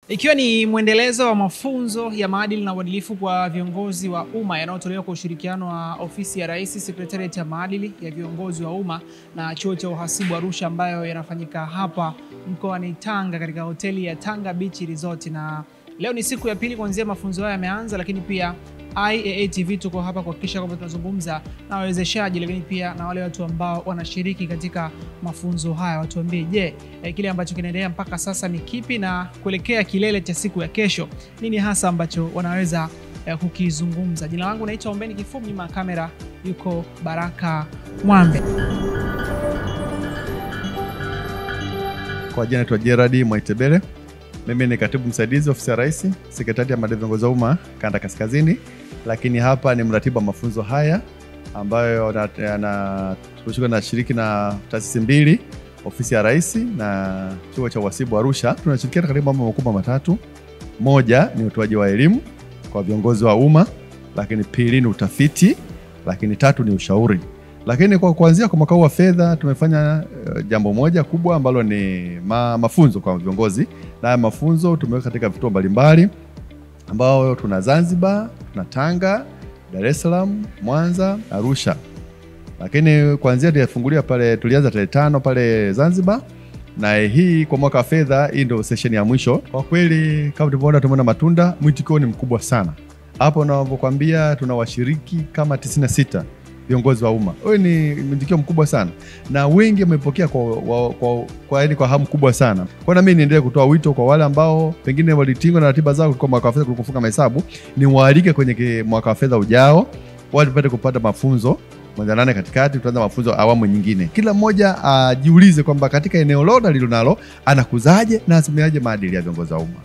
Ikiwa ni mwendelezo wa mafunzo ya maadili na uadilifu kwa viongozi wa umma yanayotolewa kwa ushirikiano wa Ofisi ya Rais, Secretariat ya Maadili ya Viongozi wa Umma na Chuo cha Uhasibu Arusha, ambayo yanafanyika hapa mkoani Tanga katika hoteli ya Tanga Beach Resort. Na leo ni siku ya pili kuanzia mafunzo haya yameanza, lakini pia IAA TV tuko hapa kuhakikisha kwamba tunazungumza na wawezeshaji, lakini pia na wale watu ambao wanashiriki katika mafunzo haya. Watuambie, je, kile ambacho kinaendelea mpaka sasa ni kipi, na kuelekea kilele cha siku ya kesho nini hasa ambacho wanaweza kukizungumza. Jina langu naitwa Ombeni Kifumu, nyuma ya kamera yuko Baraka Mwambe. Kwa jina naitwa Gerard Mwaitebele. Mimi ni katibu msaidizi Ofisi ya Rais, Sekretariat ya Maadili ya Viongozi wa Umma Kanda Kaskazini, lakini hapa ni mratibu wa mafunzo haya ambayo tunashiriki na taasisi mbili, Ofisi ya Rais na Chuo cha Uhasibu Arusha. Tunashirikiana karibu mambo makubwa matatu. Moja ni utoaji wa elimu kwa viongozi wa umma, lakini pili ni utafiti, lakini tatu ni ushauri. Lakini kwa kuanzia kwa mwaka huu wa fedha tumefanya jambo moja kubwa ambalo ni mafunzo kwa viongozi, na mafunzo tumeweka katika vituo mbalimbali ambao tuna Zanzibar, tuna Tanga, Dar es Salaam, Mwanza, Arusha. Lakini kuanzia tulifungulia pale, tulianza tarehe 5 pale Zanzibar, na hii kwa mwaka wa fedha hii ndio session ya mwisho. Kwa kweli kama tulivyoona, tumeona matunda, mwitikio ni mkubwa sana. Hapo nakwambia tuna washiriki kama 96 viongozi wa umma. Huyu ni mwitikio mkubwa sana, na wengi wamepokea kwa hamu kubwa sana. Kwa na mimi niendelee kutoa wito kwa wale ambao pengine walitingwa na ratiba zao kwa mwaka wa fedha kufunga mahesabu, ni waalike kwenye mwaka wa fedha ujao wapate kupata mafunzo. Mwezi 8 katikati tutaanza mafunzo awamu nyingine. Kila mmoja ajiulize kwamba katika eneo lote alilonalo anakuzaje na asimiaje maadili ya viongozi wa umma.